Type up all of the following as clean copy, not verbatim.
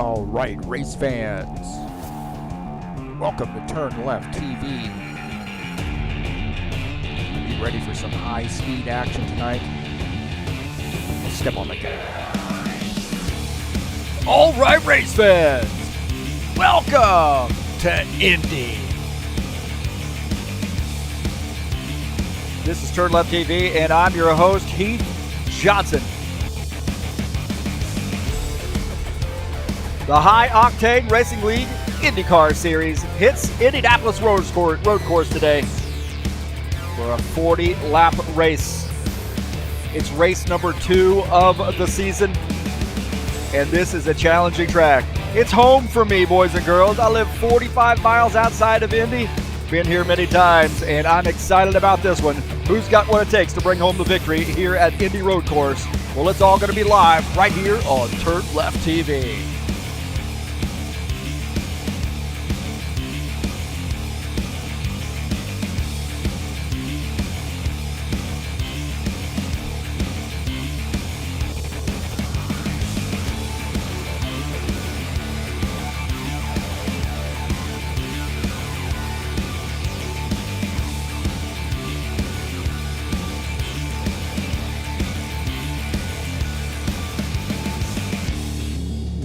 All right, race fans, welcome to TurnLeftTV. You ready for some high-speed action tonight? Step on the gas. All right, race fans, welcome to Indy. This is TurnLeftTV, and I'm your host, Heath Johnson. The High Octane Racing League Indycar Series hits Indianapolis road course today for a 40-lap race. It's race number 2 of the season, and this is a challenging track. It's home for me, boys and girls. I live 45 miles outside of Indy. Been here many times, and I'm excited about this one. Who's got what it takes to bring home the victory here at Indy Road Course? Well, it's all going to be live right here on TurnLeftTV.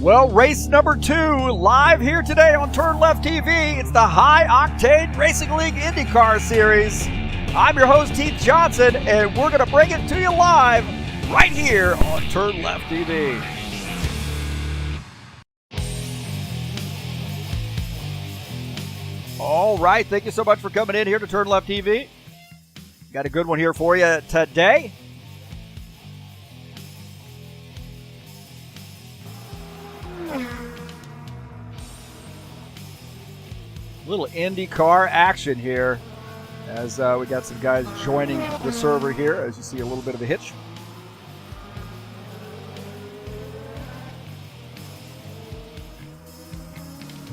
Well, race number 2 live here today on TurnLeftTV. It's the High Octane Racing League IndyCar Series. I'm your host, Heath Johnson, and we're going to bring it to you live right here on TurnLeftTV. All right, thank you so much for coming in here to TurnLeftTV. Got a good one here for you today. Little IndyCar action here as we got some guys joining the server here, as you see a little bit of a hitch.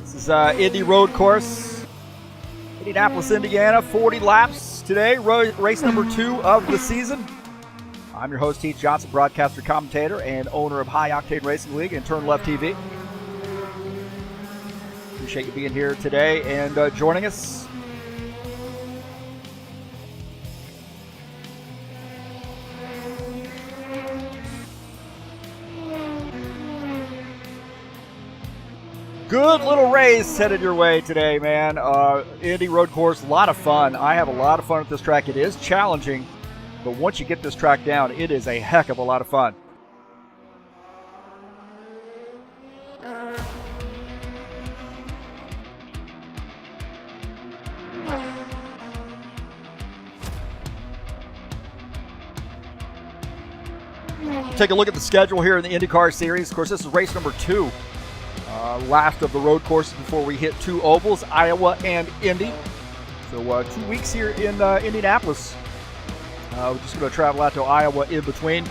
This is Indy Road Course, Indianapolis, Indiana, 40 laps today, race number 2 of the season. I'm your host, Heath Johnson, broadcaster, commentator, and owner of High Octane Racing League and TurnLeftTV. Appreciate you being here today and joining us. Good little race headed your way today, man. Indy Road Course, a lot of fun. I have a lot of fun at this track. It is challenging, but once you get this track down, it is a heck of a lot of fun. Take a look at the schedule here in the IndyCar Series. Of course, this is race number 2. Last of the road courses before we hit 2 ovals, Iowa and Indy. So 2 weeks here in Indianapolis. We're just going to travel out to Iowa in between.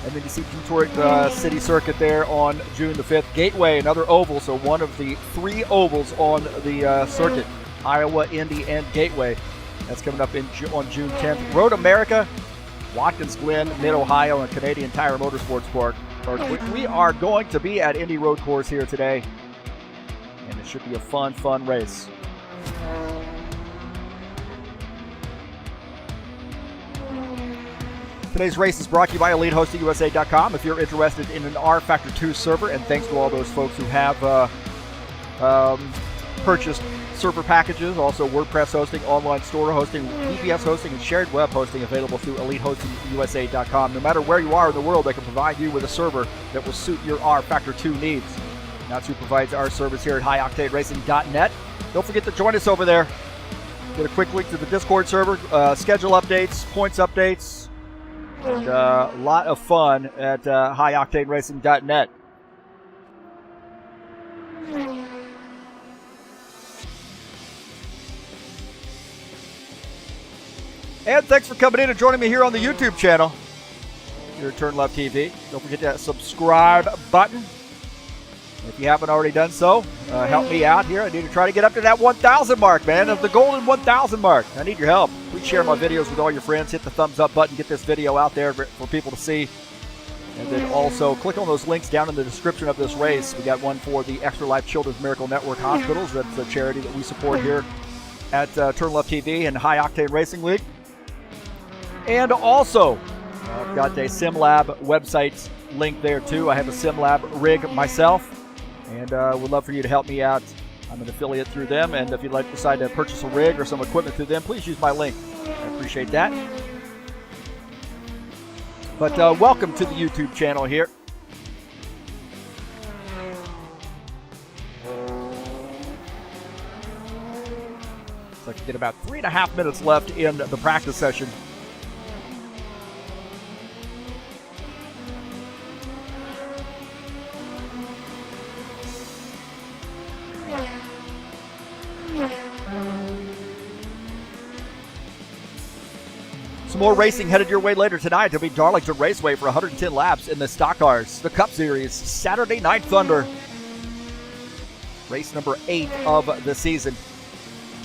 And then you see Detroit City Circuit there on June the 5th. Gateway, another oval, so one of the 3 ovals on the circuit. Iowa, Indy, and Gateway. That's coming up on June 10th. Road America, Watkins Glen, Mid-Ohio, and Canadian Tire Motorsports Park. We are going to be at Indy Road Course here today, and it should be a fun race. Today's race is brought to you by EliteHostingUSA.com. If you're interested in an rFactor 2 server, and thanks to all those folks who have purchased server packages, also WordPress hosting, online store hosting, VPS hosting, and shared web hosting available through EliteHostingUSA.com. No matter where you are in the world, they can provide you with a server that will suit your rFactor 2 needs. That's who provides our service here at HighOctaneRacing.net. Don't forget to join us over there. Get a quick link to the Discord server, schedule updates, points updates, and a lot of fun at HighOctaneRacing.net. And thanks for coming in and joining me here on the YouTube channel, here at TurnLeftTV. Don't forget that subscribe button. If you haven't already done so, help me out here. I need to try to get up to that 1,000 mark, man, of the golden 1,000 mark. I need your help. Please share my videos with all your friends. Hit the thumbs up button. Get this video out there for people to see. And then also click on those links down in the description of this race. We got one for the Extra Life Children's Miracle Network Hospitals. That's a charity that we support here at TurnLeftTV and High Octane Racing League. And also, I've got a SimLab website link there too. I have a SimLab rig myself, and would love for you to help me out. I'm an affiliate through them, and if you'd like to decide to purchase a rig or some equipment through them, please use my link. I appreciate that. But welcome to the YouTube channel here. So I can get about 3.5 minutes left in the practice session. Some more racing headed your way later tonight. There'll be Darlington Raceway for 110 laps in the stock cars. The Cup Series, Saturday Night Thunder. Race number 8 of the season.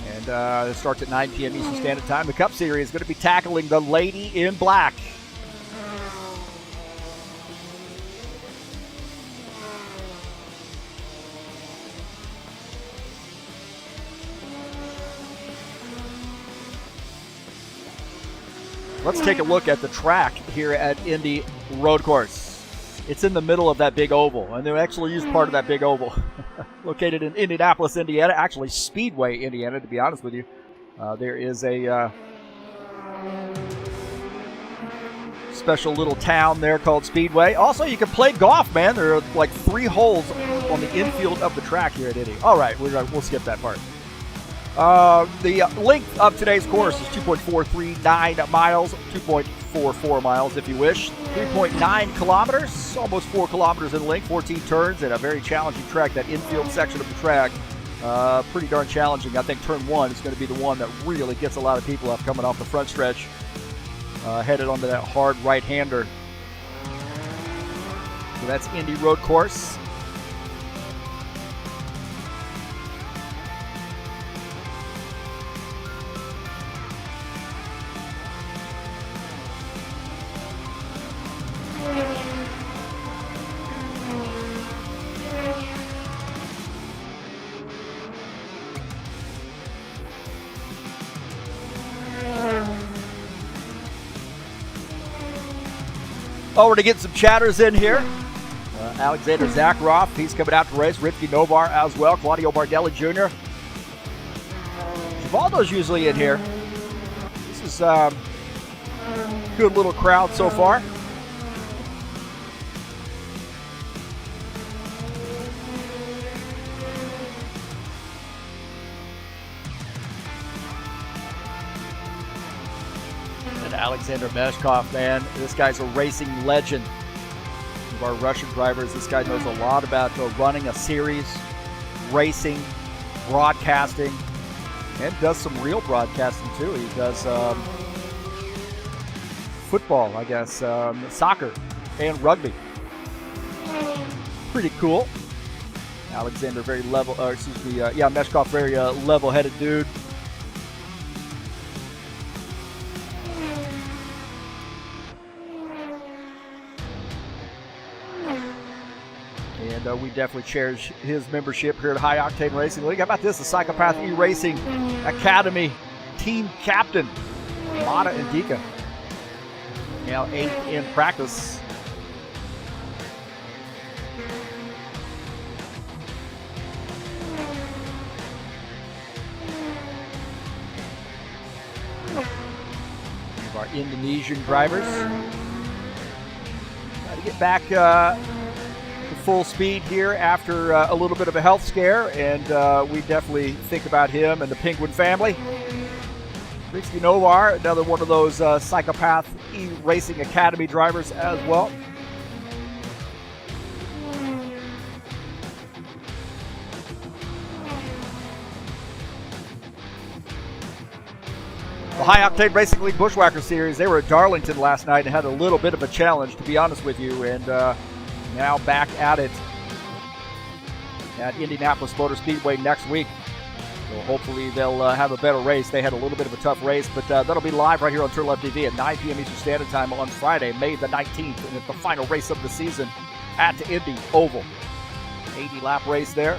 And it starts at 9 p.m. Eastern Standard Time. The Cup Series is going to be tackling the Lady in Black. Let's take a look at the track here at Indy Road Course. It's in the middle of that big oval, and they actually use part of that big oval. Located in Indianapolis, Indiana, actually Speedway, Indiana, to be honest with you. There is a special little town there called Speedway. Also, you can play golf, man. There are like 3 holes on the infield of the track here at Indy. All right, we'll skip that part. The length of today's course is 2.439 miles, 2.44 miles if you wish, 3.9 kilometers, almost 4 kilometers in length, 14 turns, and a very challenging track. That infield section of the track, pretty darn challenging. I think turn 1 is going to be the one that really gets a lot of people up coming off the front stretch, headed onto that hard right-hander. So that's Indy Road Course. Oh, we're going to get some chatters in here. Alexander Zakharoff, he's coming out to race. Ripke Novar as well. Claudio Bardelli Jr. Givaldo's usually in here. This is a good little crowd so far. Alexander Meshkov, man, this guy's a racing legend. One of our Russian drivers. This guy knows a lot about running a series, racing, broadcasting, and does some real broadcasting too. He does football, I guess, soccer, and rugby. Pretty cool. Alexander, very level, Meshkov, very level-headed dude. And we definitely cherish his membership here at High Octane Racing League. How about this? The Psychopath E-Racing Academy team captain, Mata Indika. Now 8th in practice. One of our Indonesian drivers. Try to get back full speed here after a little bit of a health scare, and we definitely think about him and the Penguin family. Ripke Novar, another one of those Psychopath E-Racing Academy drivers as well. The High Octane Racing League Bushwhacker Series, they were at Darlington last night and had a little bit of a challenge, to be honest with you, and now back at it at Indianapolis Motor Speedway next week. So hopefully they'll have a better race. They had a little bit of a tough race, but that'll be live right here on TurnLeftTV at 9 p.m. Eastern Standard Time on Friday, May the 19th. And it's the final race of the season at the Indy Oval. 80-lap race there.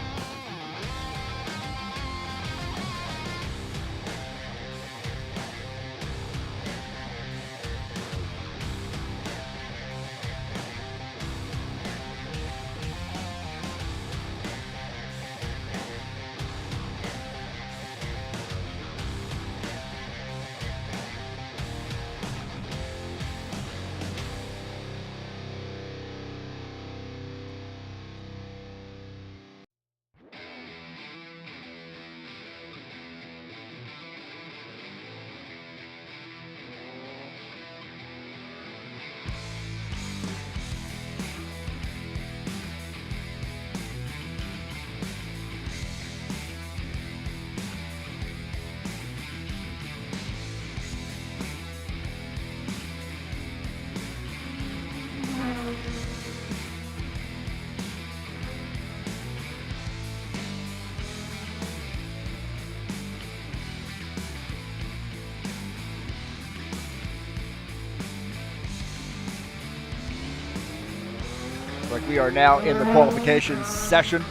Like we are now in the qualification session.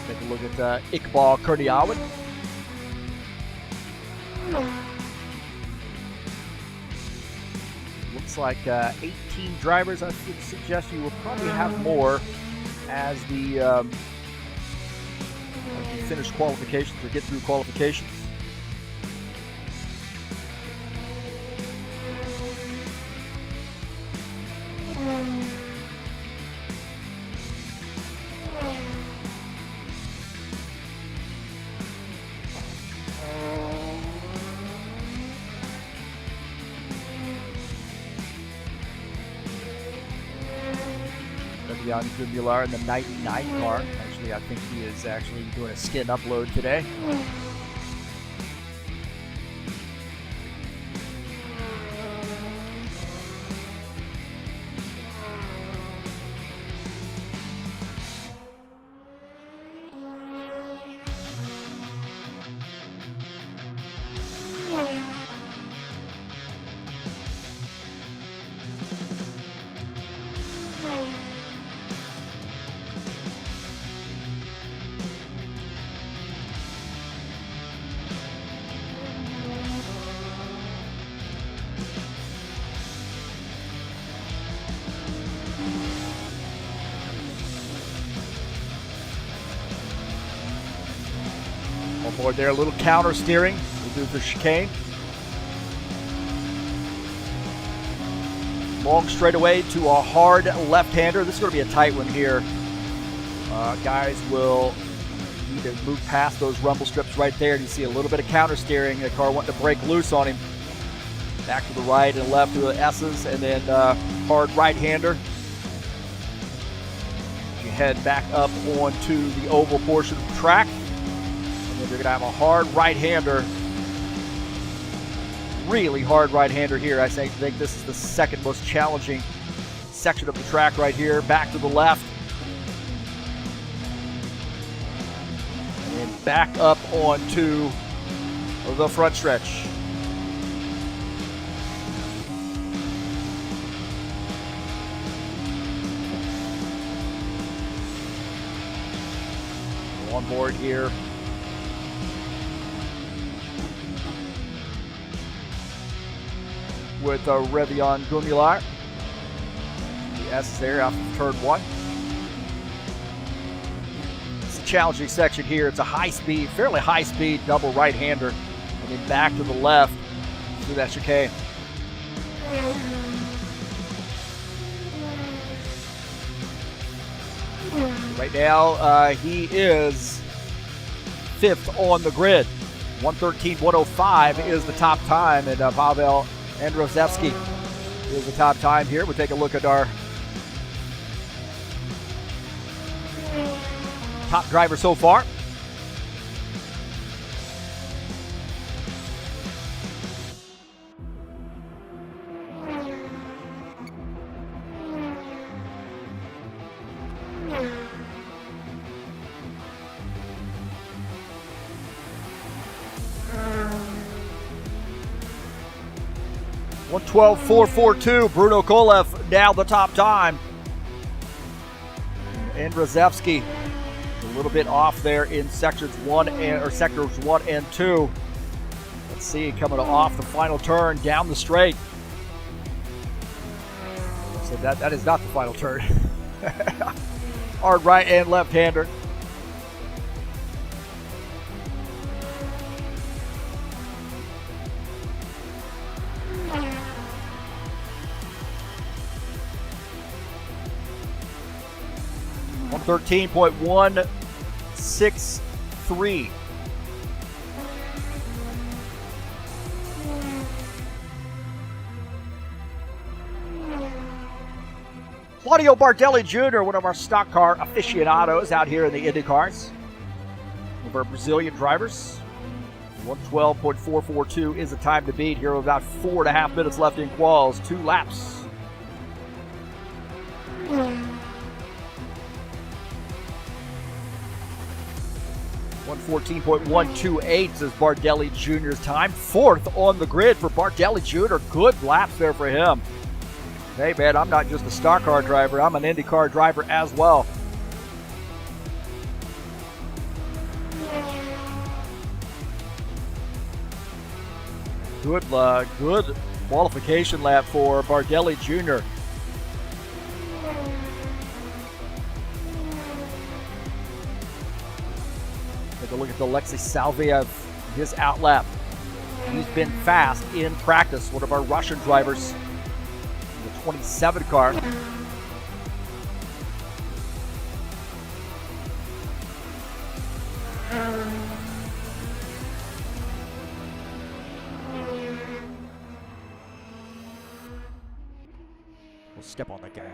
Take a look at Iqbal Kurdiawan. Looks like 18 drivers. I would suggest you will probably have more as the finish qualifications or get through qualifications. Gumbilar in the 99 car. Actually, I think he is actually doing a skin upload today. On board there, a little counter steering. We'll do the chicane. Long straightaway to a hard left-hander. This is going to be a tight one here. Guys will need to move past those rumble strips right there. You see a little bit of counter steering. The car wanting to break loose on him. Back to the right and left to the S's, and then hard right-hander. You head back up onto the oval portion of the track. And then you're going to have a hard right-hander. Really hard right-hander here. I think this is the second most challenging section of the track right here. Back to the left. And back up onto the front stretch. On board here. With Revion Gumular. The S is there off of turn one. It's a challenging section here. It's a high-speed, fairly high-speed double right-hander. And then back to the left through that chicane. Right now, he is fifth on the grid. 1:13.105 is the top time, and Pavel Andrzejewski is the top time here. We'll take a look at our top driver so far. 1:12.442. Bruno Kolev now the top time. And Radzewski a little bit off there in sectors 1 and 2. Let's see, coming off the final turn down the straight. So that is not the final turn. Hard right and left-hander. On 13.163. Claudio Bardelli Jr., one of our stock car aficionados out here in the Indycars. One of our Brazilian drivers. 1:12.442 is the time to beat here with about 4.5 minutes left in quals. 2 laps. 1:14.128 is Bardelli Jr.'s time. 4th on the grid for Bardelli Jr. Good laps there for him. Hey man, I'm not just a stock car driver, I'm an IndyCar driver as well. Good qualification lap for Bardelli Jr. Take a look at the Alexei Salviev, his outlap. He's been fast in practice, one of our Russian drivers. The 27 car. We'll step on the gas.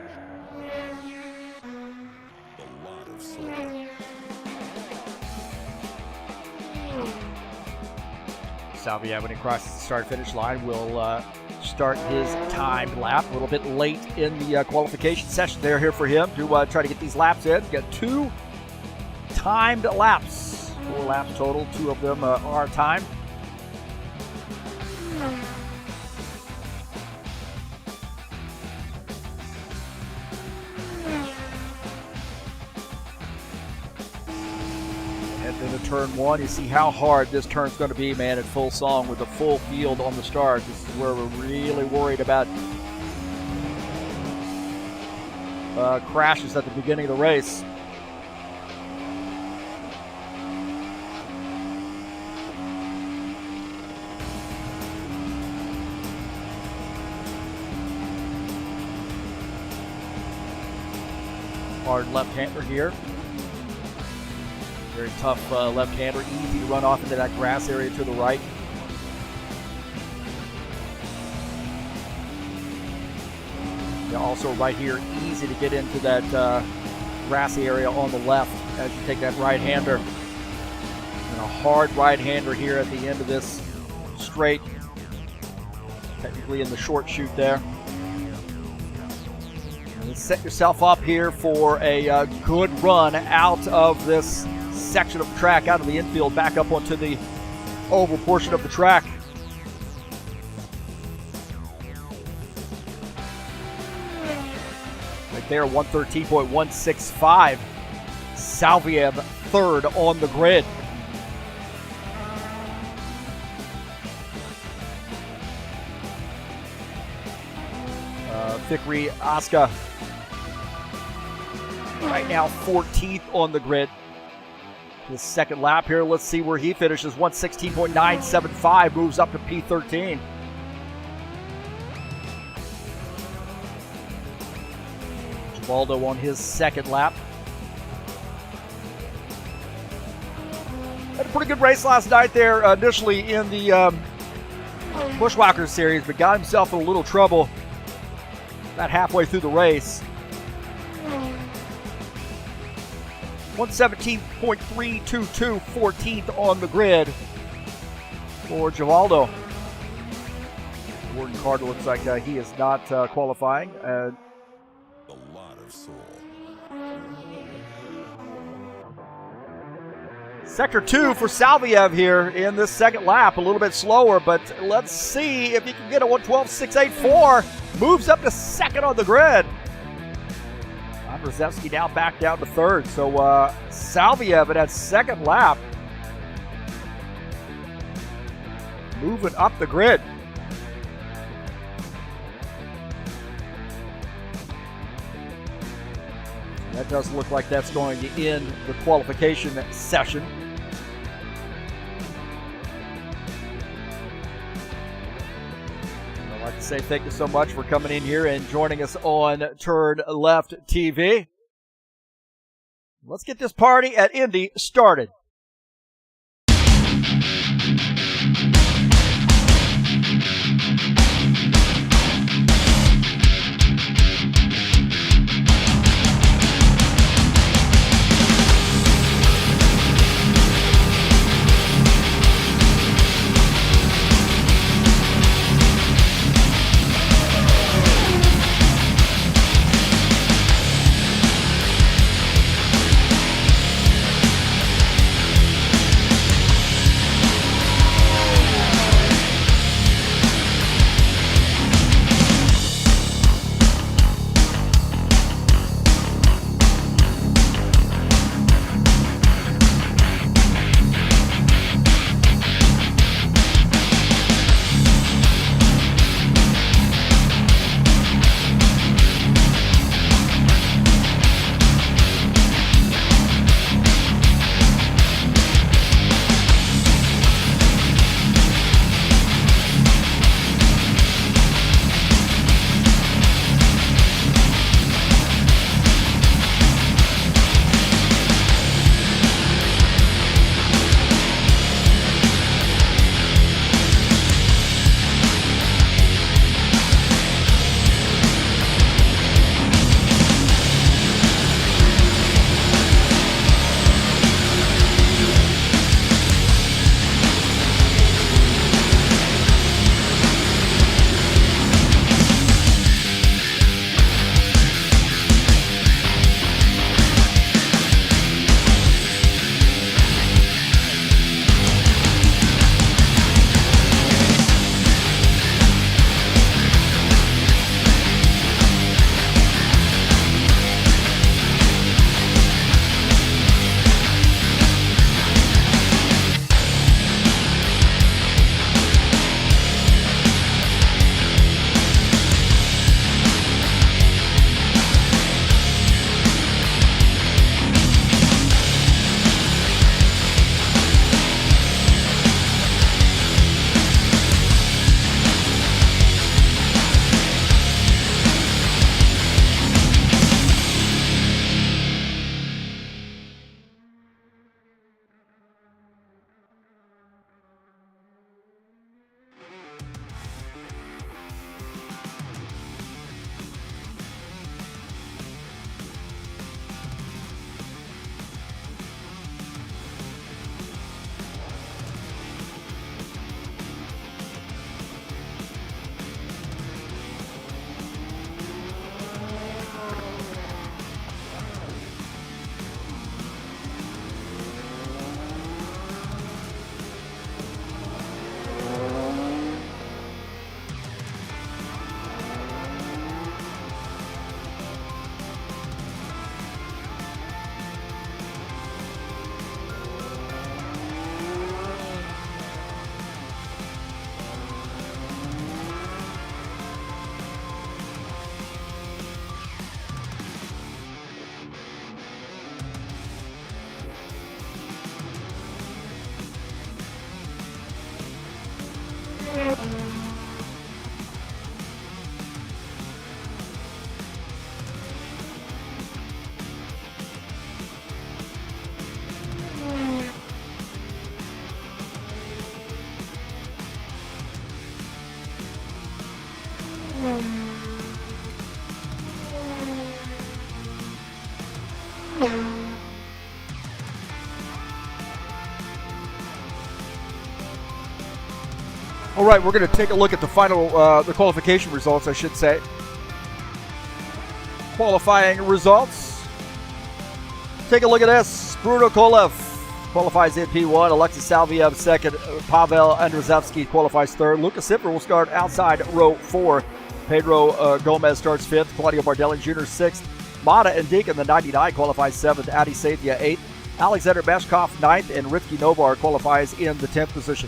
A lot of soul. Salvia, when he crosses the start-finish line, will start his timed lap. A little bit late in the qualification session there here for him to try to get these laps in. Got 2 timed laps. 4 laps total. 2 of them are timed. And then to turn 1, you see how hard this turn's going to be, man, at full song with the full field on the start. This is where we're really worried about crashes at the beginning of the race. Hard left-hander here. Very tough left-hander, easy to run off into that grass area to the right. Yeah, also right here, easy to get into that grassy area on the left as you take that right-hander. And a hard right-hander here at the end of this straight. Technically in the short chute there. And set yourself up here for a good run out of this section of the track, out of the infield, back up onto the oval portion of the track. Right there, 1:13.165. Salviev 3rd on the grid. Fikri Aska right now 14th on the grid. His second lap here. Let's see where he finishes. 1:16.975, moves up to P13. Givaldo on his second lap. Had a pretty good race last night there initially in the Bushwhackers series, but got himself in a little trouble about halfway through the race. 1:17.322, 14th on the grid for Givaldo. Gordon Carter looks like he is not qualifying. A lot of soul. Sector 2 for Salviev here in this second lap. A little bit slower, but let's see if he can get a 1:12.684. Moves up to second on the grid. Andrzejewski now back down to third. So Salviev at that second lap, moving up the grid. That does look like that's going to end the qualification session. I'd like to say thank you so much for coming in here and joining us on TurnLeftTV. Let's get this party at Indy started. All right, we're going to take a look at the final, the qualification results, I should say. Qualifying results. Take a look at this. Bruno Kolev qualifies in P1. Alexis Salviev second. Pavel Andrzejewski qualifies third. Lucas Sipper will start outside row 4. Pedro Gomez starts 5th. Claudio Bardelli Jr. 6th. Mata and Deacon, the 99, qualifies 7th. Adi Sathia 8th. Alexander Beshkov 9th. And Rivki Novar qualifies in the 10th position.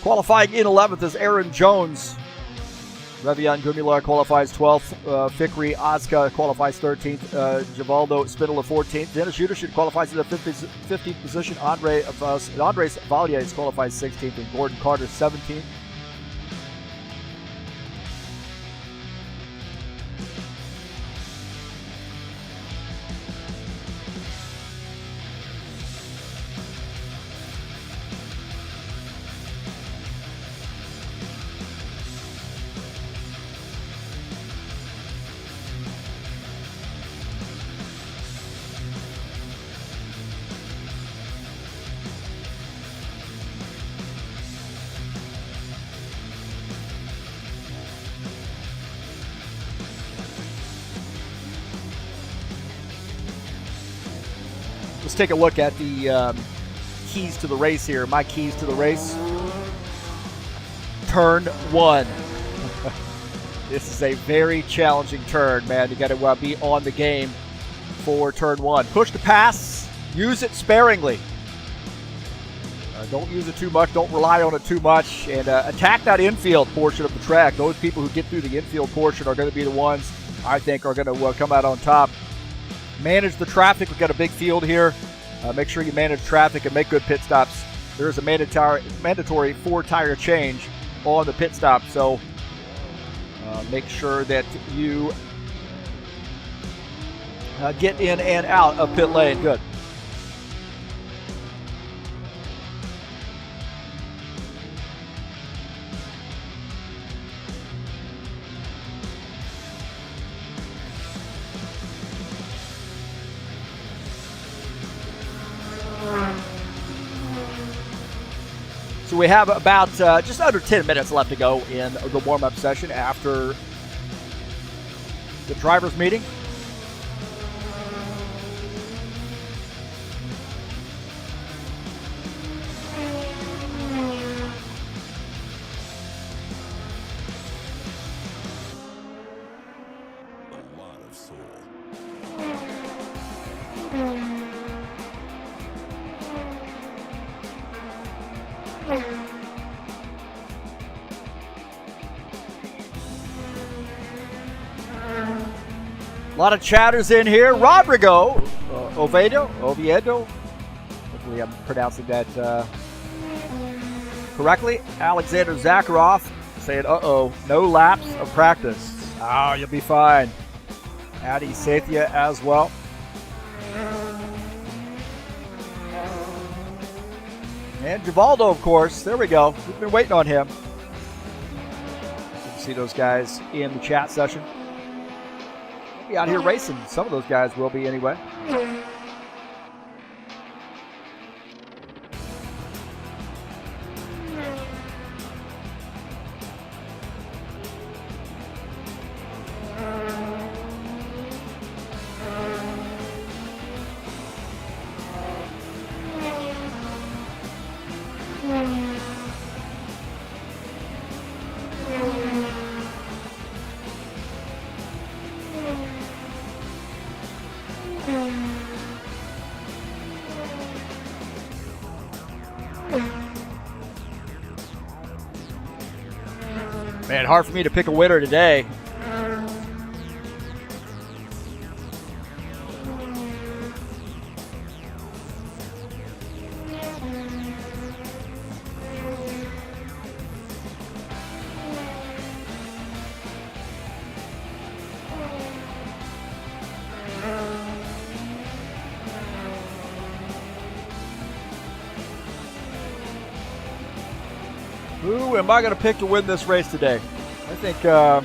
Qualifying in 11th is Aaron Jones. Revian Gumila qualifies 12th. Fikri Ozka qualifies 13th. Givaldo Spindler 14th. Dennis Udashid qualifies in the 15th position. Andres Valliers qualifies 16th. And Gordon Carter 17th. Let's take a look at the keys to the race here. My keys to the race. Turn 1. This is a very challenging turn, man. You got to be on the game for turn 1. Push to pass. Use it sparingly. Don't use it too much. Don't rely on it too much. And attack that infield portion of the track. Those people who get through the infield portion are going to be the ones I think are going to come out on top. Manage the traffic. We've got a big field here. Make sure you manage traffic and make good pit stops. There is a mandatory 4-tire change on the pit stop, so make sure that you get in and out of pit lane. Good. So we have about just under 10 minutes left to go in the warm-up session after the drivers' meeting. A lot of soul. A lot of chatters in here. Rodrigo Oviedo. Hopefully I'm pronouncing that correctly. Alexander Zakharov saying, no laps of practice. Oh, you'll be fine. Adi Sathia as well. And Givaldo, of course. There we go. We've been waiting on him. You can see those guys in the chat session. We'll be out here racing. Some of those guys will be anyway. Man, hard for me to pick a winner today. Who am I going to pick to win this race today? I think it'll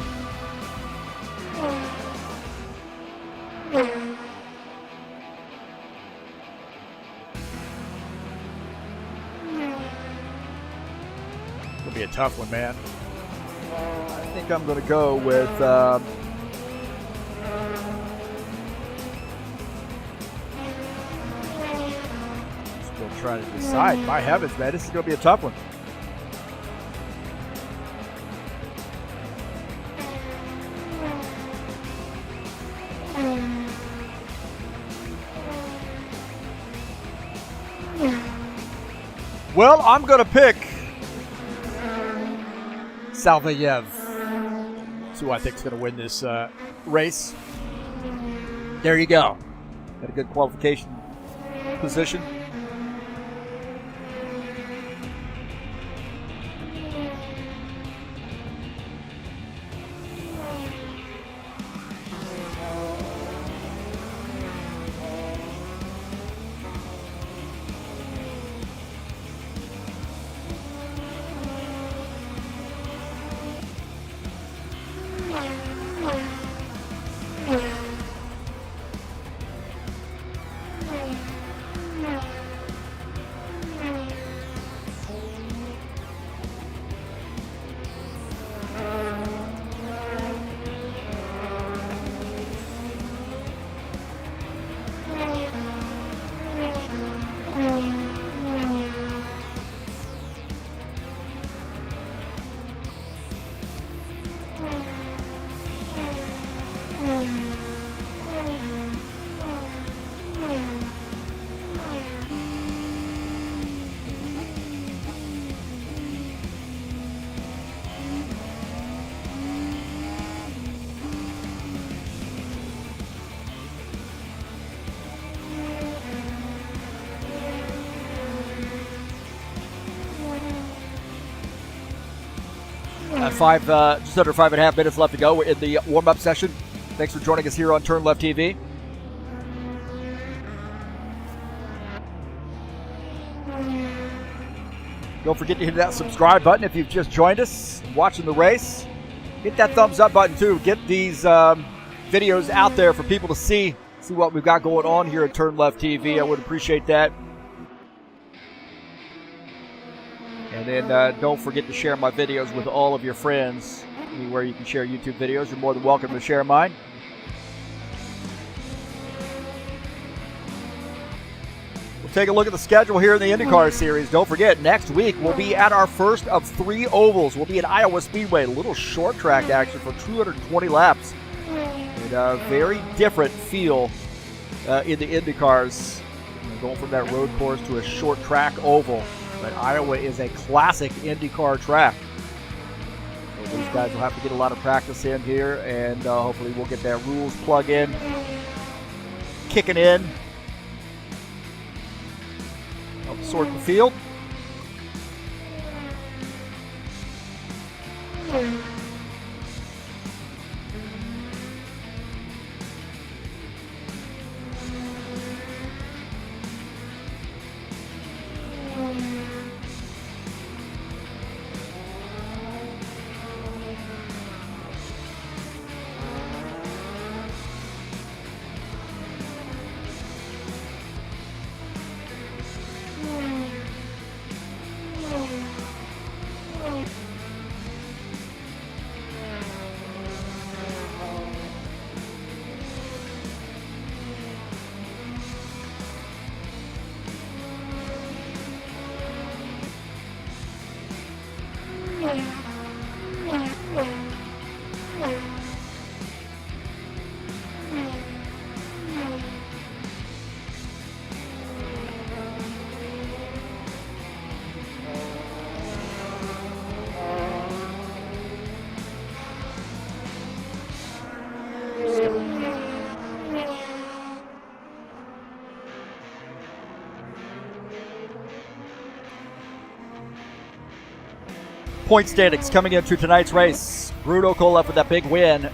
be a tough one, man. I think I'm going to go with trying to decide. My heavens, man, this is going to be a tough one. Well, I'm going to pick Salvayev. That's who I think is going to win this race. There you go. Got a good qualification position. Just under 5.5 minutes left to go in the warm-up session. Thanks for joining us here on TurnLeftTV. Don't forget to hit that subscribe button if you've just joined us watching the race. Hit that thumbs up button too. Get these videos out there for people to see what we've got going on here at TurnLeftTV. I would appreciate that. And then don't forget to share my videos with all of your friends. Anywhere you can share YouTube videos, you're more than welcome to share mine. We'll take a look at the schedule here in the Indycar series. Don't forget, next week we'll be at our first of 3 ovals. We'll be at Iowa Speedway, a little short track action for 220 laps. And a very different feel in the Indycars. Going from that road course to a short track oval. But Iowa is a classic IndyCar track. So these guys will have to get a lot of practice in here, and hopefully we'll get that rules plug-in kicking in. Help sort the field. Point standings coming into tonight's race. Bruno Kolev with that big win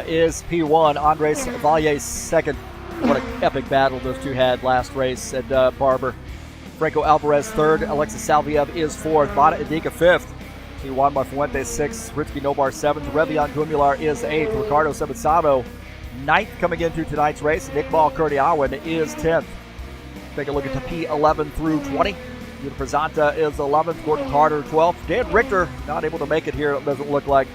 is P1. Andres Valle's second. What an epic battle those two had last race at Barber. Franco Alvarez third. Alexis Salvayev is fourth. Bada Indica fifth. Juan Marfuentes sixth. Ritsky Nobar seventh. Revian Gumular is eighth. Ricardo Sebasano ninth coming into tonight's race. Nick Ball-Kurdiawan is 10th. Take a look at the P11 through 20. Yuna Prezanta is 11th. Gordon Carter 12th. Dan Richter not able to make it here, it doesn't look like.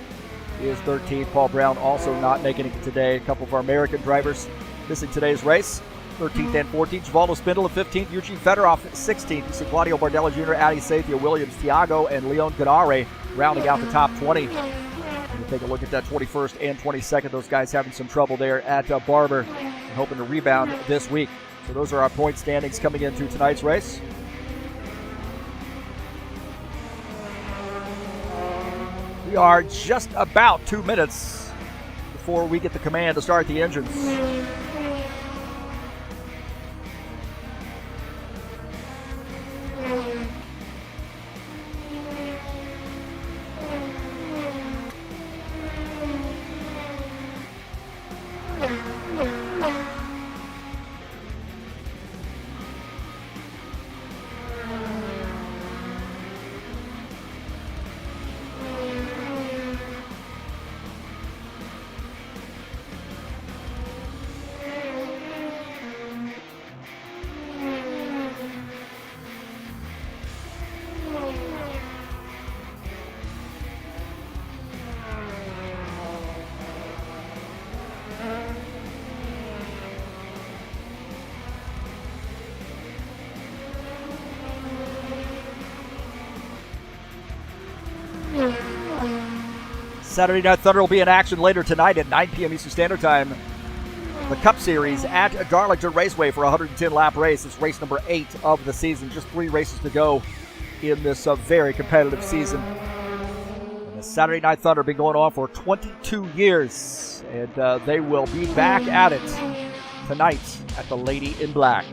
He is 13th. Paul Brown also not making it today. A couple of our American drivers missing today's race. 13th and 14th. Givaldo Spindle at 15th. Eugene Fedorov 16th. You see Claudio Bardello Jr., Adi Sathia, Williams, Thiago, and Leon Ganare rounding out the top 20. We'll take a look at that 21st and 22nd. Those guys having some trouble there at Barber and hoping to rebound this week. So those are our point standings coming into tonight's race. We are just about 2 minutes before we get the command to start the engines. Saturday Night Thunder will be in action later tonight at 9 p.m. Eastern Standard Time. The Cup Series at Darlington Raceway for a 110-lap race. It's race number 8 of the season. Just 3 races to go in this very competitive season. And the Saturday Night Thunder have been going on for 22 years. And they will be back at it tonight at the Lady in Black.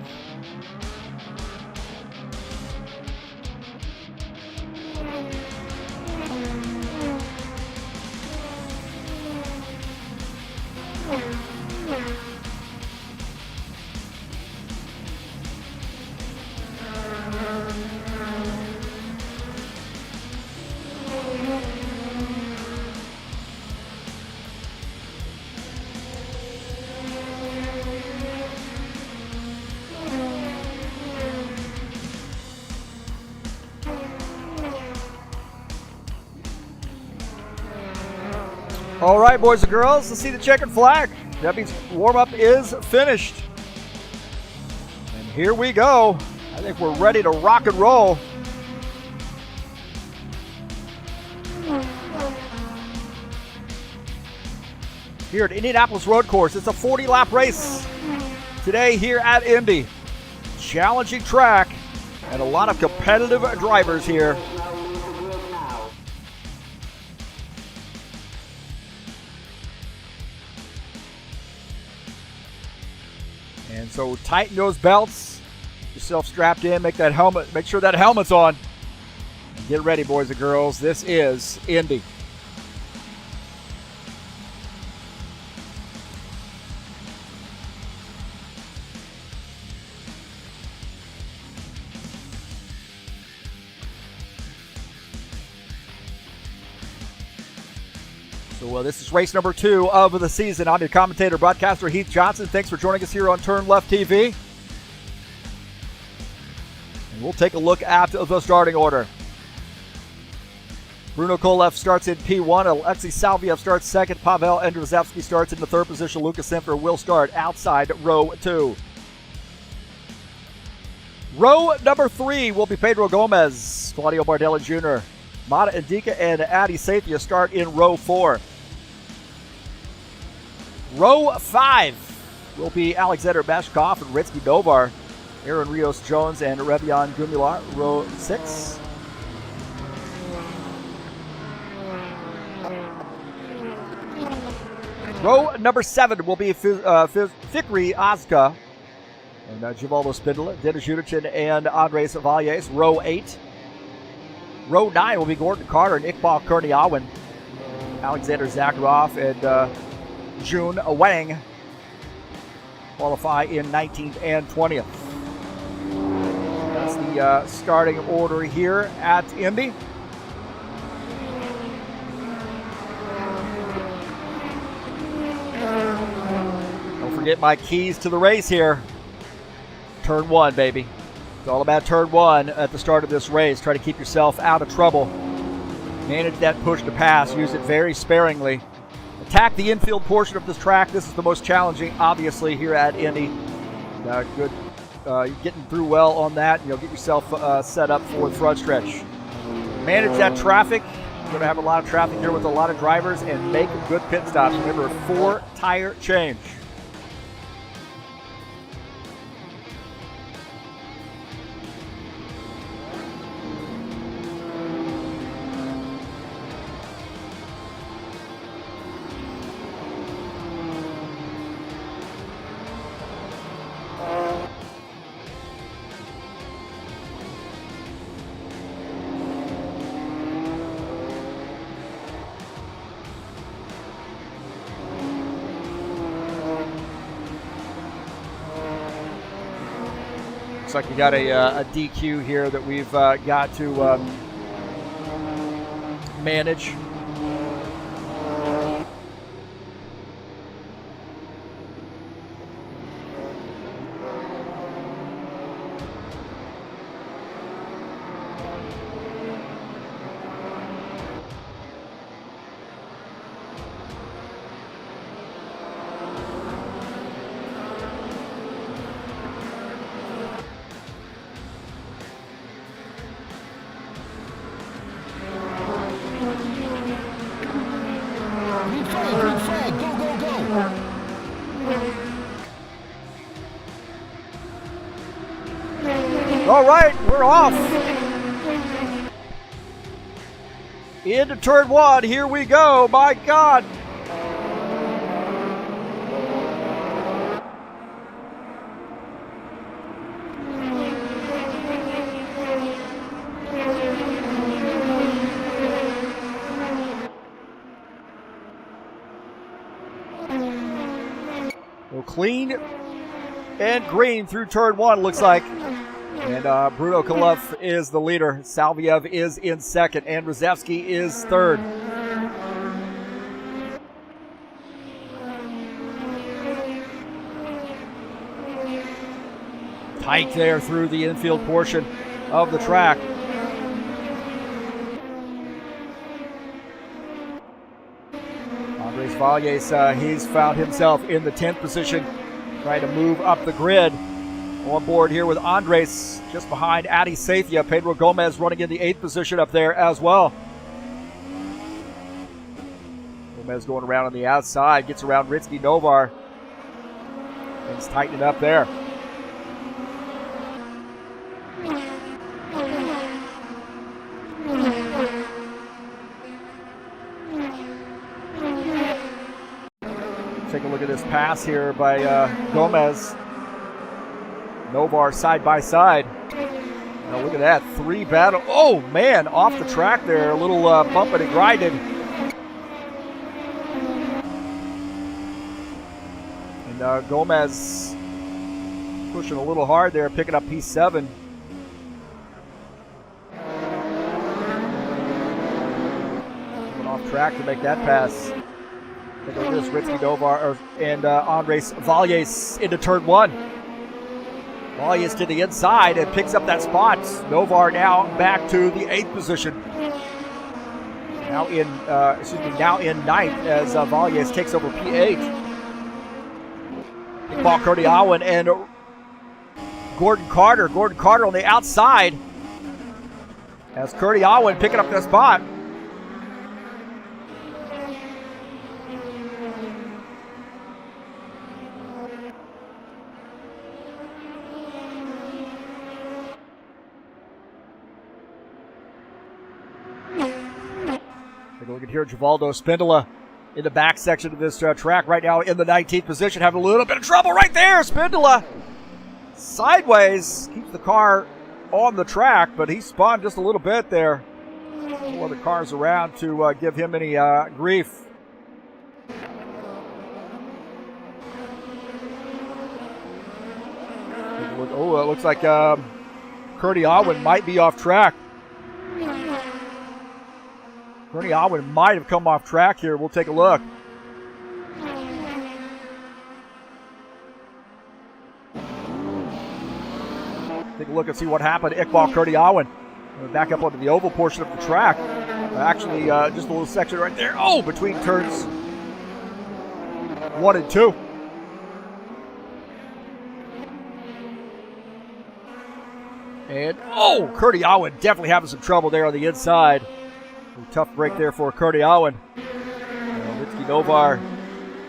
All right, boys and girls, let's see the checkered flag. That means warm-up is finished. And here we go. I think we're ready to rock and roll. Here at Indianapolis Road Course, it's a 40-lap race today here at Indy. Challenging track and a lot of competitive drivers here. And so tighten those belts, get yourself strapped in, make sure that helmet's on. And get ready, boys and girls. This is Indy. So this is race number 2 of the season. I'm your commentator, broadcaster Heath Johnson. Thanks for joining us here on TurnLeftTV. And we'll take a look at the starting order. Bruno Kolev starts in P1. Alexei Salviev starts second. Pavel Andrzejewski starts in the 3rd position. Lucas Simfer will start outside row 2. Row number 3 will be Pedro Gomez, Claudio Bardello Jr., Mata Indika, and Adi Sathia start in row 4. Row 5 will be Alexander Bashkov and Ritsky Novar, Aaron Rios Jones, and Revian Gumular. Row 6. Row number 7 will be Fikri Azka and Givaldo Spindler, Dennis Judichin, and Andres Valles. Row 8. Row 9 will be Gordon Carter and Iqbal Kurniawan, Alexander Zakharov, and June Wang qualify in 19th and 20th. That's the starting order here at Indy. Don't forget my keys to the race here. Turn 1, baby. It's all about turn 1 at the start of this race. Try to keep yourself out of trouble. Manage that push to pass. Use it very sparingly. Attack the infield portion of this track. This is the most challenging, obviously, here at Indy. Good, getting through well on that. Get yourself set up for the front stretch. Manage that traffic. You're going to have a lot of traffic here with a lot of drivers, and make good pit stops. Remember, 4-tire change. Looks like we got a DQ here that we've got to manage. All right, we're off. Into turn one, here we go, my God. Well, clean and green through turn one, looks like. And Bruno Kaluf is the leader. Salviev is in second. And Rozevsky is third. Tight there through the infield portion of the track. Andres Valles, he's found himself in the 10th position, trying to move up the grid. On board here with Andres, just behind Adi Sathia. Pedro Gomez running in the 8th position up there as well. Gomez going around on the outside, gets around Ritsky Novar. Things tightening up there. Take a look at this pass here by Gomez. Novar side by side. Now look at that, 3 battle. Oh man, off the track there, a little bumping and grinding. And Gomez pushing a little hard there, picking up P7. Coming off track to make that pass. Take a look at this, Ritsky Novar and Andres Valles into turn one. Valles to the inside and picks up that spot. Novar now back to the 8th position. Now in ninth as Valles takes over P8. Paul Kurdiawan and Gordon Carter. Gordon Carter on the outside as Kurdiawan picking up that spot. Look at here, Givaldo Spindola in the back section of this track right now in the 19th position, having a little bit of trouble right there. Spindola sideways, keeps the car on the track, but he spun just a little bit there. No other cars around to give him any grief. Oh, it looks like Kurdiawan might be off track. Kurdiawan might have come off track here. We'll take a look. Take a look and see what happened to Iqbal Kurdiawan. Back up onto the oval portion of the track. Actually, just a little section right there. Oh, between turns 1 and 2. And, oh, Curdy Owen definitely having some trouble there on the inside. A tough break there for Curdy Owen. Litsky Novar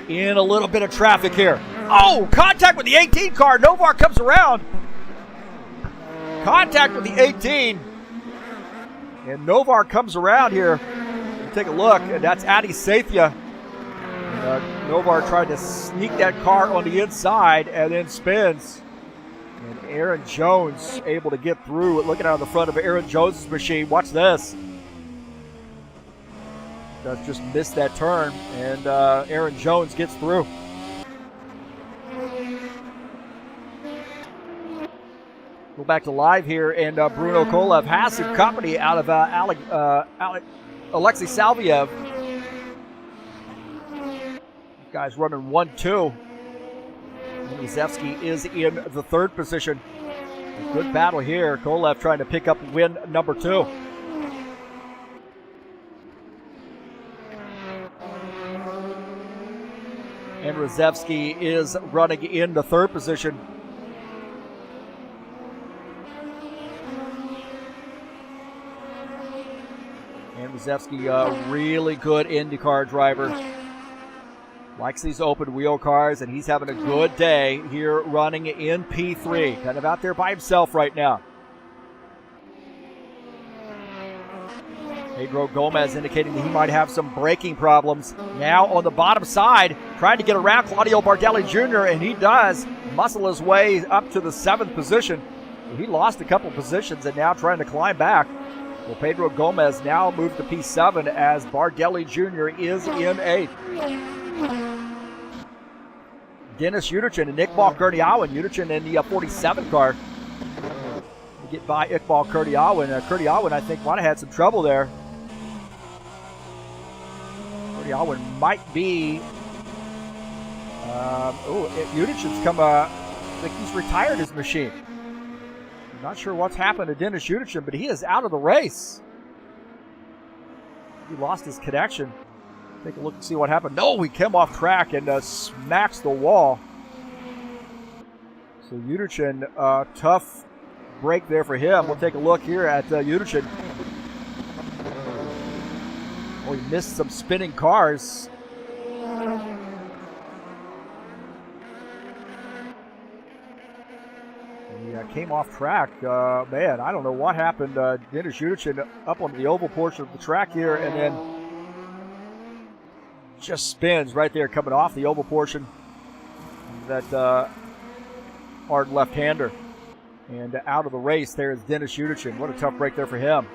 in a little bit of traffic here. Oh, contact with the 18 car. Novar comes around. Contact with the 18. And Novar comes around here. Take a look, and that's Adi Sathya. Novar tried to sneak that car on the inside and then spins. And Aaron Jones able to get through. Looking out of the front of Aaron Jones' machine. Watch this. Does just miss that turn, and Aaron Jones gets through. Go back to live here, and Bruno Kolev has some company out of Alexei Salviev. Guy's running 1-2. Zevsky is in the third position. A good battle here. Kolev trying to pick up win number 2. And Radzewski is running in the third position. And Radzewski, a really good IndyCar driver. Likes these open wheel cars, and he's having a good day here running in P3. Kind of out there by himself right now. Pedro Gomez indicating that he might have some braking problems. Now on the bottom side, trying to get around Claudio Bardelli Jr., and he does muscle his way up to the 7th position. He lost a couple positions and now trying to climb back. Well, Pedro Gomez now moved to P7 as Bardelli Jr. is in 8th. Dennis Uderchin and Iqbal Kurdiawan. Uderchin in the 47 car. Get by Iqbal Kurdiawan. Kurdiawan, I think, might have had some trouble there. Kurdiawan might be. Uderchin's come. I think he's retired his machine. I'm not sure what's happened to Dennis Uderchin, but he is out of the race. He lost his connection. Take a look and see what happened. No, he came off track and smacks the wall. So Uderchin, tough break there for him. We'll take a look here at Uderchin. Oh, he missed some spinning cars. He came off track. Man, I don't know what happened. Dennis Uderchin up on the oval portion of the track here, and then just spins right there coming off the oval portion. That hard left-hander. And out of the race there is Dennis Uderchin. What a tough break there for him.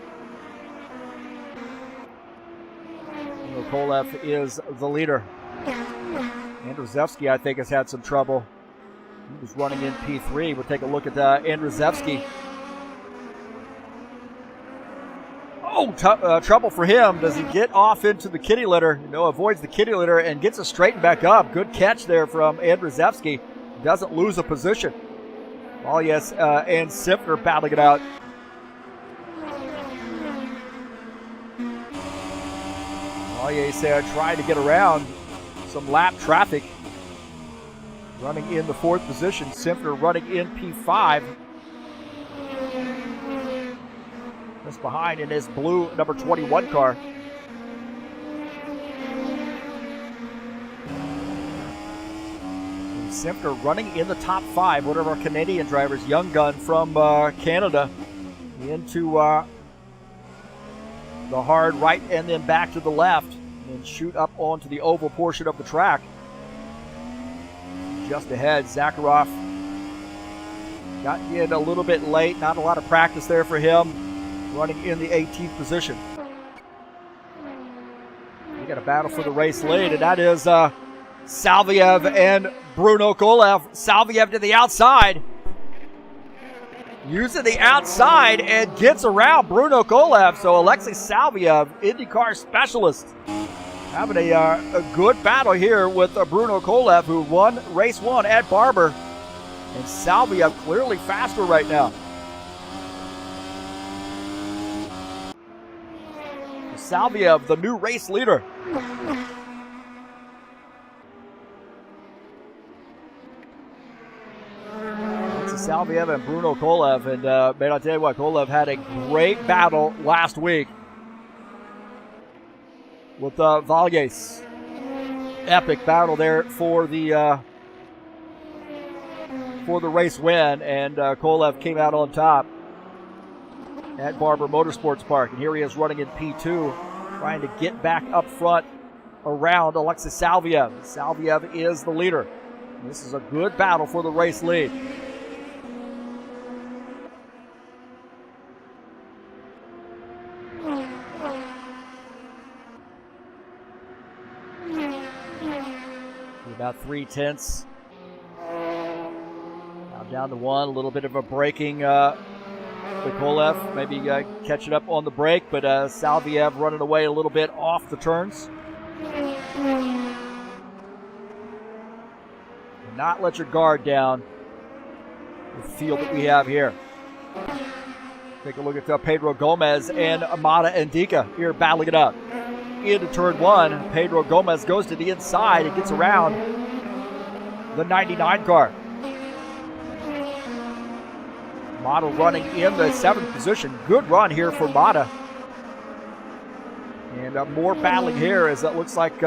Kolev is the leader. Andrzejewski, I think, has had some trouble. He was running in P3. We'll take a look at Andrzejewski. Oh, trouble for him. Does he get off into the kitty litter? No, avoids the kitty litter and gets it straightened back up. Good catch there from Andrzejewski. Doesn't lose a position. Oh, yes, and Sifner battling it out. Oh, yeah, he's trying to get around some lap traffic. Running in the 4th position. Sifner running in P5. Just behind in his blue number 21 car. And Sifner running in the top 5. One of our Canadian drivers, young gun from Canada, into the hard right and then back to the left and shoot up onto the oval portion of the track. Just ahead, Zakharov got in a little bit late. Not a lot of practice there for him. Running in the 18th position. We got a battle for the race lead, and that is Salviev and Bruno Kolev. Salviev to the outside. Using the outside and gets around Bruno Kolev. So Alexei Salviev, IndyCar specialist, having a good battle here with Bruno Kolev, who won race 1 at Barber. And Salviev clearly faster right now. Salviev, the new race leader. Alexei Salviev and Bruno Kolev. And man, I'll tell you what, Kolev had a great battle last week with Valles. Epic battle there for the race win, and Kolev came out on top at Barber Motorsports Park. And here he is running in P2, trying to get back up front around Alexis Salviev. Salviev is the leader. This is a good battle for the race lead. About 3/10. Now down to 1. A little bit of a braking with Kolev. Maybe catching up on the brake, but Salviev running away a little bit off the turns. Do not let your guard down with the field that we have here. Take a look at Pedro Gomez and Amada Indica here battling it up. Into turn 1, Pedro Gomez goes to the inside and gets around the 99 car. Mata running in the 7th position. Good run here for Mata. And more battling here as it looks like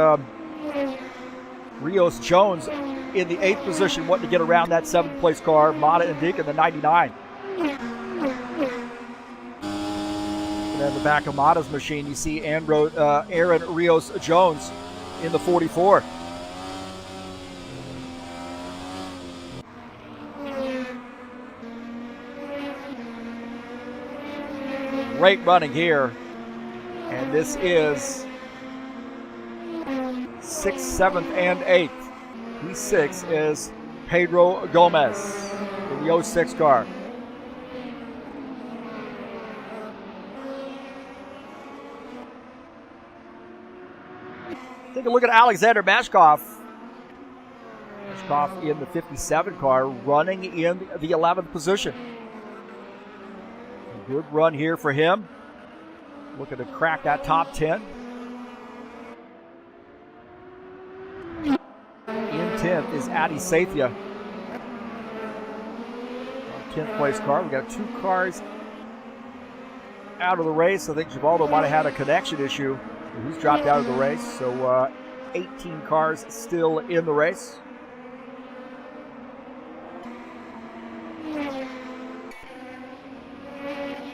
Rios Jones in the 8th position wanting to get around that 7th place car. Mata Indica in the 99. And in the back of Mata's machine, you see Aaron Rios Jones in the 44. Great running here. And this is 6th, 7th, and 8th. P6 is Pedro Gomez in the 06 car. Take a look at Alexander Mashkov. Mashkov in the 57 car, running in the 11th position. A good run here for him. Looking to crack that top 10. In 10th is Adi Sathya. Our 10th place car. We got 2 cars out of the race. I think Givaldo might have had a connection issue. He's dropped out of the race, so 18 cars still in the race.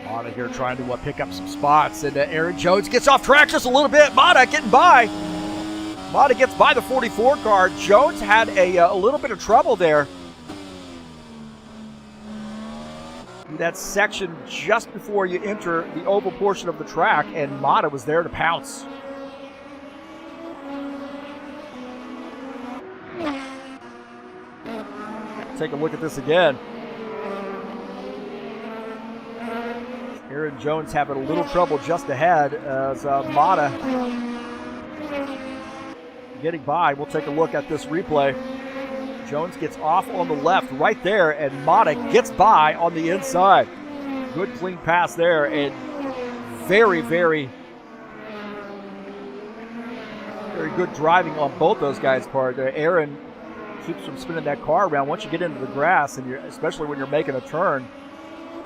Mata here trying to pick up some spots, and Aaron Jones gets off track just a little bit. Mata getting by. Mata gets by the 44 car. Jones had a little bit of trouble there. That section just before you enter the oval portion of the track, and Mata was there to pounce. Take a look at this again. Aaron Jones having a little trouble just ahead as Mata getting by. We'll take a look at this replay. Jones gets off on the left right there, and Mata gets by on the inside. Good clean pass there, and very, very, very good driving on both those guys' part. Aaron keeps from spinning that car around. Once you get into the grass, and especially when you're making a turn,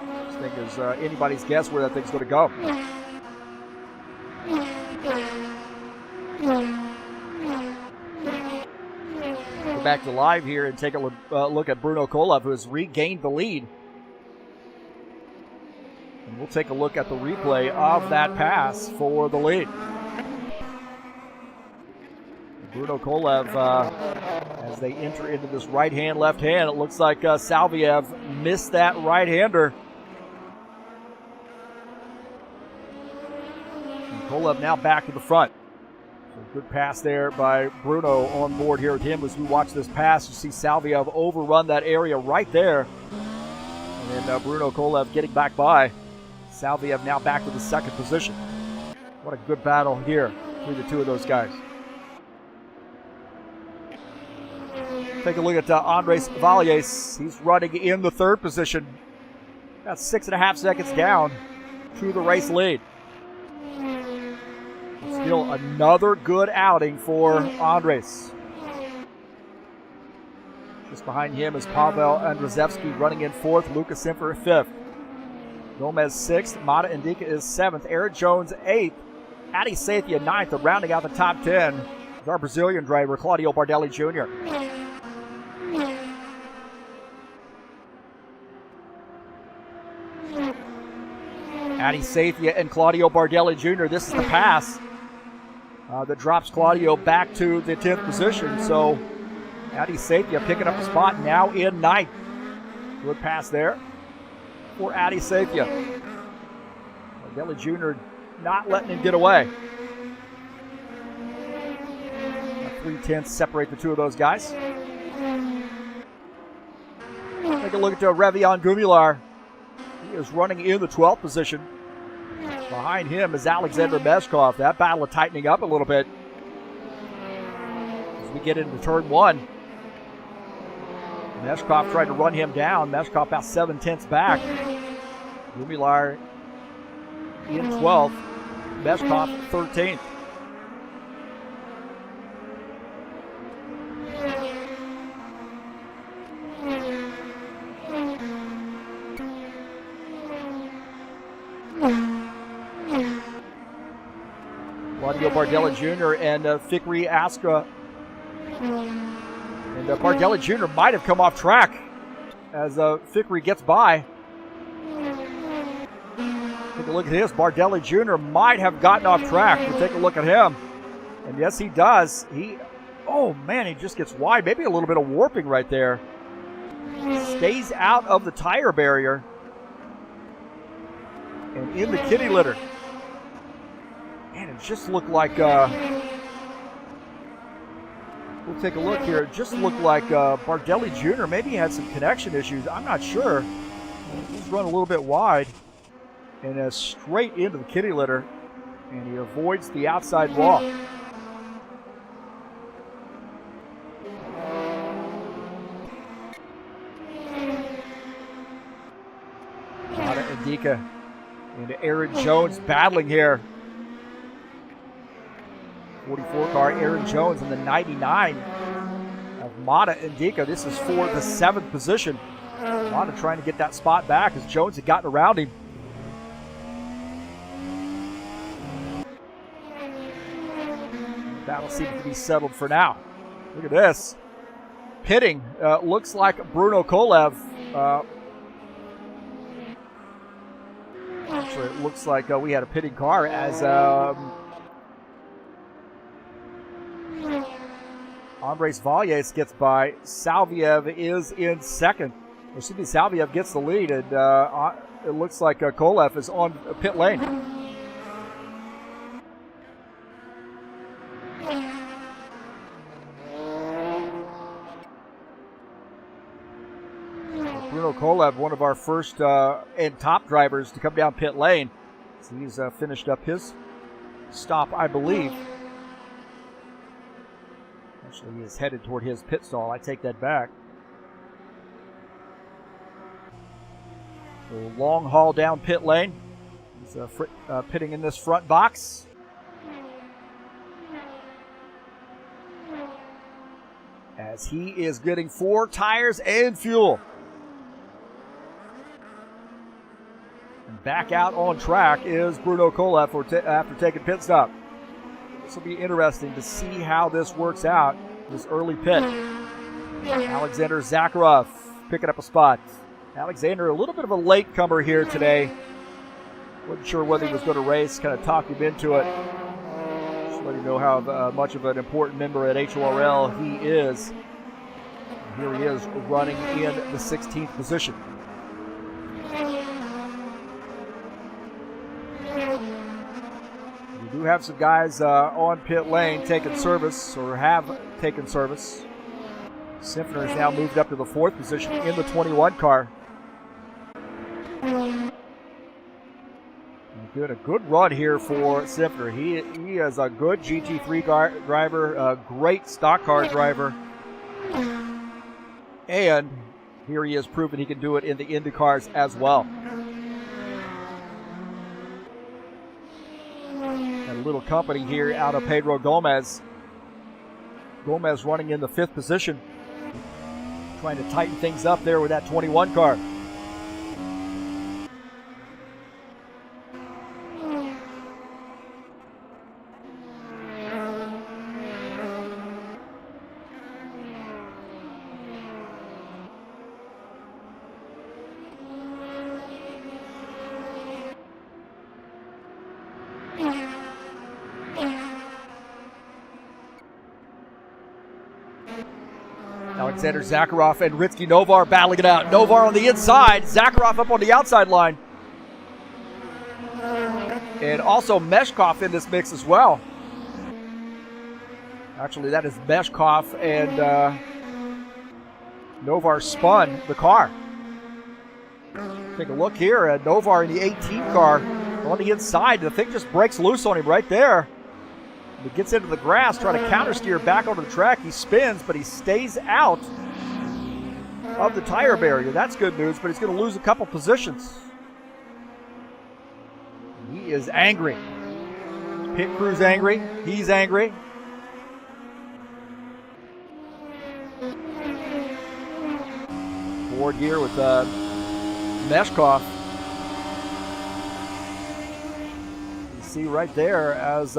I just think it's anybody's guess where that thing's going to go. Go back to live here and take a look at Bruno Kolev, who has regained the lead. And we'll take a look at the replay of that pass for the lead. Bruno Kolev, as they enter into this right hand, left hand, it looks like Salviev missed that right-hander. And Kolev now back to the front. Good pass there by Bruno on board here with him as we watch this pass. You see Salviev overrun that area right there. And then Bruno Kolev getting back by. Salviev now back to the 2nd position. What a good battle here between the two of those guys. Take a look at Andres Valles. He's running in the 3rd position. About 6.5 seconds down to the race lead. Still another good outing for Andres. Just behind him is Pavel Andrzejewski running in 4th. Lucas Simfer 5th. Gomez 6th. Mata Indica is 7th. Aaron Jones 8th. Adi Sathia 9th. And rounding out the top 10 is our Brazilian driver, Claudio Bardelli Jr. Adi Sathia and Claudio Bardelli Jr. This is the pass that drops Claudio back to the 10th position. So Adi Sathia picking up a spot now in 9th. Good pass there for Adi Sathia. Bardelli Jr. not letting him get away. 3/10 separate the two of those guys. Take a look at Revion Gumilar. He is running in the 12th position. Behind him is Alexander Meshkov. That battle is tightening up a little bit as we get into turn 1. Meshkov tried to run him down. Meshkov about 7/10 back. Gumilar in 12th. Meshkov 13th. Claudio Bardelli Jr. and Fikri Aska. And Bardelli Jr. might have come off track as Fikri gets by. Take a look at his. Bardelli Jr. might have gotten off track. We'll take a look at him. And yes, he does. Oh man, he just gets wide. Maybe a little bit of warping right there. Stays out of the tire barrier. And in the kitty litter. Man, it just looked like, we'll take a look here. It just looked like Bardelli Jr. maybe had some connection issues. I'm not sure. He's run a little bit wide and straight into the kitty litter. And he avoids the outside wall. Mata Indica and Aaron Jones battling here. 44 car, Aaron Jones in the 99 of Mata Indica. This is for the 7th position. Mata trying to get that spot back as Jones had gotten around him. Battle seems to be settled for now. Look at this. Pitting looks like Bruno Kolev. Actually, it looks like we had a pitting car as Andres Valles gets by. Salviev is in 2nd. Excuse me, Salviev gets the lead, and it looks like Kolev is on pit lane. Bruno Kolev, one of our first and top drivers to come down pit lane. So he's finished up his stop, I believe. Actually, he is headed toward his pit stall. I take that back. So long haul down pit lane. He's pitting in this front box. As he is getting 4 tires and fuel. And back out on track is Bruno Kolev after taking pit stop. This will be interesting to see how this works out, this early pit. Alexander Zakharov picking up a spot. Alexander, a little bit of a latecomer here today. Wasn't sure whether he was going to race, kind of talked him into it. Just let you know how much of an important member at HORL he is. And here he is running in the 16th position. We do have some guys on pit lane taking service, or have taken service. Simpner has now moved up to the 4th position in the 21 car. Doing a good run here for Simpner. He is a good GT3 driver, a great stock car driver. And here he has proven he can do it in the Indy cars as well. A little company here out of Pedro Gomez. Gomez running in the 5th position. trying to tighten things up there with that 21 car. Alexander Zakharov and Ritsky Novar battling it out. Novar on the inside, Zakharov up on the outside line. And also Meshkov in this mix as well. Actually, that is Meshkov, and Novar spun the car. Take a look here at Novar in the 18 car on the inside. The thing just breaks loose on him right there. He gets into the grass, trying to counter steer back onto the track. He spins, but he stays out of the tire barrier. That's good news, but he's going to lose a couple positions. He is angry. Pit crew's angry. He's angry. Ford here with Meshkov. You see right there as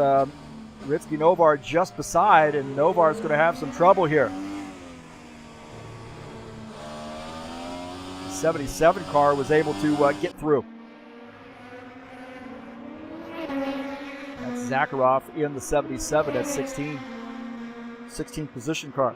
Ritsky Novar just beside, and Novar's going to have some trouble here. The 77 car was able to get through. That's Zakharov in the 77 at 16 position car.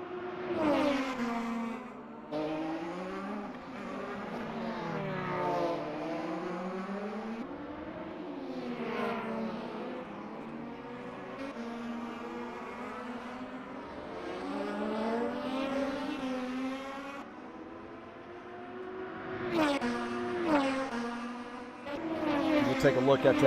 We'll take a look at